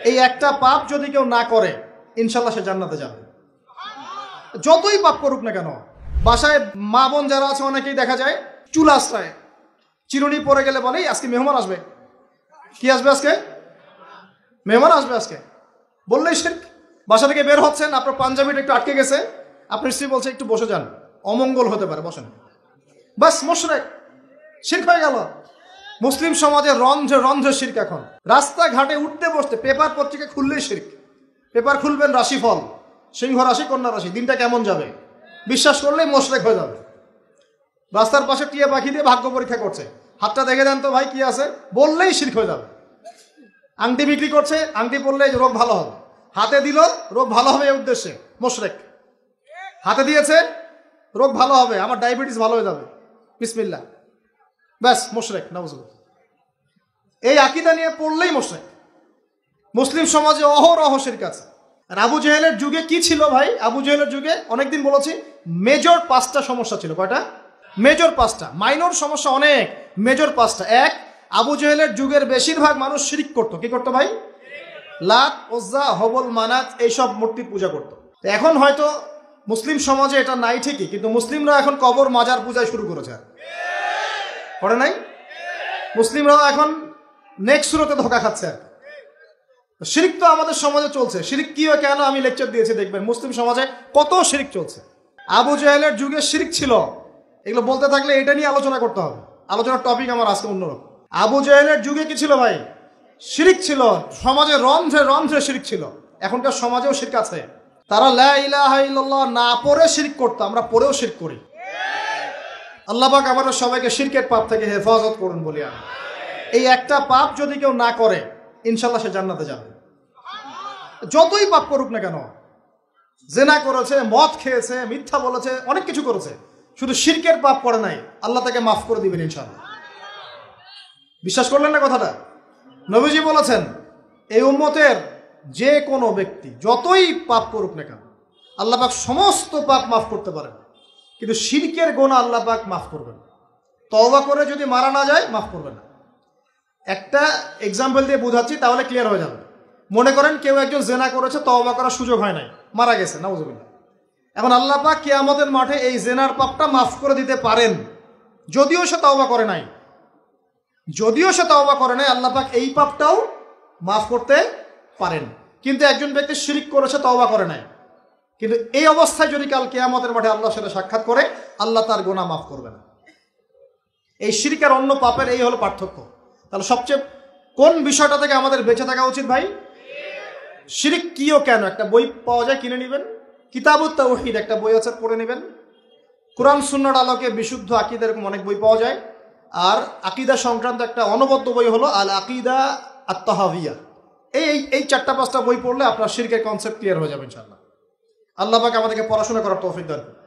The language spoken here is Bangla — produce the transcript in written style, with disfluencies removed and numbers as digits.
এই একটা পাপ যদি কেউ না করে ইনশাল্লাহ সে জান্নাতে যাবে, যতই পাপ করুক না কেন। বাসায় মা বোন যারা আছে অনেকেই দেখা যায় চুল আশ্রয় চিরুনি পরে গেলে বলে আজকে মেহমান আসবে। কি আসবে আজকে? মেহমান আসবে আজকে বললেই শিরক। বাসা থেকে বের হচ্ছেন, আপনার পাঞ্জাবিটা একটু আটকে গেছে, আপনার স্ত্রী বলছে একটু বসে যান, অমঙ্গল হতে পারে, বসেন। বাস মুশরিক, শিরক হয়ে গেল। মুসলিম সমাজে রন্ধ্রে রন্ধ্রে শিরক। এখন রাস্তাঘাটে উঠতে বসতে পেপার পত্রিকা খুললেই শিরক। পেপার খুলবেন রাশিফল, সিংহ রাশি কন্যা রাশি, দিনটা কেমন যাবে বিশ্বাস করলেই মুশরিক হয়ে যাবে। রাস্তার পাশে টিয়া পাখি দিয়ে ভাগ্য পরীক্ষা করছে, হাতটা দেখে দেন তো ভাই কি আছে, বললেই শিরক হয়ে যাবে। আংটি বিক্রি করছে, আংটি পরলে রোগ ভালো হবে, হাতে দিল রোগ ভালো হবে এই উদ্দেশ্যে, মুশরিক। হাতে দিয়েছে রোগ ভালো হবে, আমার ডায়াবেটিস ভালো হয়ে যাবে, বিসমিল্লাহ, ব্যাস মুশরিক, নাউজুবিল্লাহ। এই আকীদা নিয়ে পড়লেই মুশরিক। মুসলিম সমাজে অহরহ শিরক আছে। আর আবু জেহেলের যুগে কি ছিল ভাই? আবু জেহেলের যুগে অনেকদিন বলেছি মেজর 5টা সমস্যা ছিল। কয়টা? মেজর 5টা, মাইনর সমস্যা অনেক, মেজর 5টা। এক, আবু জেহেলের যুগের বেশিরভাগ মানুষ শিরক করতো। কি করতো ভাই? লাত, উজ্জা, হবল, মানাত এইসব মূর্তির পূজা করতো। এখন হয়তো মুসলিম সমাজে এটা নাই ঠিকই, কিন্তু মুসলিমরা এখন কবর মাজার পূজায় শুরু করেছে, করে নাই? মুসলিমরাও এখন নেক্সট সুরতে ধোকা খাচ্ছে। শিরক তো আমাদের সমাজে চলছে। শিরক কি হয় কেন আমি লেকচার দিয়েছি, দেখবেন মুসলিম সমাজে কত শিরক চলছে। আবু জেহেলের যুগে শিরক ছিল, এগুলো বলতে থাকলে এটা নিয়ে আলোচনা করতে হবে। আলোচনার টপিক আমার আজকে অন্যরকম। আবু জেহেলের যুগে কি ছিল ভাই? শিরক ছিল, সমাজে রন্ধ্রে রন্ধ্রে শিরক ছিল। এখনকার সমাজেও শিরক আছে। তারা লা ইলাহা ইল্লাল্লাহ না পড়ে শিরক করতো, আমরা পড়েও শিরক করি। আল্লাহ পাক আমাদের সবাইকে শিরকের পাপ থেকে হেফাজত করুন বলি আমি। এই একটা পাপ যদি কেউ না করে ইনশাল্লাহ সে জান্নাতে যাবে, যতই পাপ করুক না কেন। জেনা করেছে, মদ খেয়েছে, মিথ্যা বলেছে, অনেক কিছু করেছে, শুধু শিরকের পাপ করে নাই, আল্লাহ তাকে মাফ করে দিবেন ইনশাল্লাহ। বিশ্বাস করলেন না কথাটা? নবীজি বলেছেন এই উম্মতের যে কোনো ব্যক্তি যতই পাপ করুক না কেন আল্লাহ পাক সমস্ত পাপ মাফ করতে পারেন, কিন্তু শিরকের গুনাহ আল্লাহ পাক মাফ করবেন। তওবা করে যদি মারা না যায় মাফ করবেন না। একটা এক্সাম্পল দিয়ে বোঝাচ্ছি, তাহলে ক্লিয়ার হয়ে যাবে। মনে করেন কেউ একজন জেনা করেছে, তওবা করার সুযোগ হয় নাই, মারা গেছে, নাউজুবিল্লাহ। এখন আল্লাহ পাক কিয়ামতের মাঠে এই জেনার পাপটা মাফ করে দিতে পারেন, যদিও সে তওবা করে নাই। আল্লাহ পাক এই পাপটাও মাফ করতে পারেন। কিন্তু একজন ব্যক্তি শিরক করেছে, তওবা করে নাই, কিন্তু এই অবস্থায় যদি কাল কিয়ামতের মাঠে আল্লাহর সাথে সাক্ষাৎ করে, আল্লাহ তার গুনাহ মাফ করবে না। এই শিরক আর অন্য পাপের এই হলো পার্থক্য। তাহলে সবচেয়ে কোন বিষয়টা থেকে আমাদের বেঁচে থাকা উচিত ভাই? শিরক কিও কেন, একটা বই পাওয়া যায়, কিনে নেবেন। কিতাবুত তাওহীদ একটা বই আছে, পড়ে নেবেন। কোরআন সুন্নাহর আলোকে বিশুদ্ধ আকীদা, এরকম অনেক বই পাওয়া যায়। আর আকীদা সংক্রান্ত একটা অনবদ্য বই হলো আল আকীদা আত-তাহাওয়িয়া। এই 4-5টা বই পড়লে আপনার শিরকের কনসেপ্ট ক্লিয়ার হয়ে যাবে ইনশাআল্লাহ। আল্লাহ পাক আমাদেরকে পড়াশোনা করার তৌফিক দান করুন।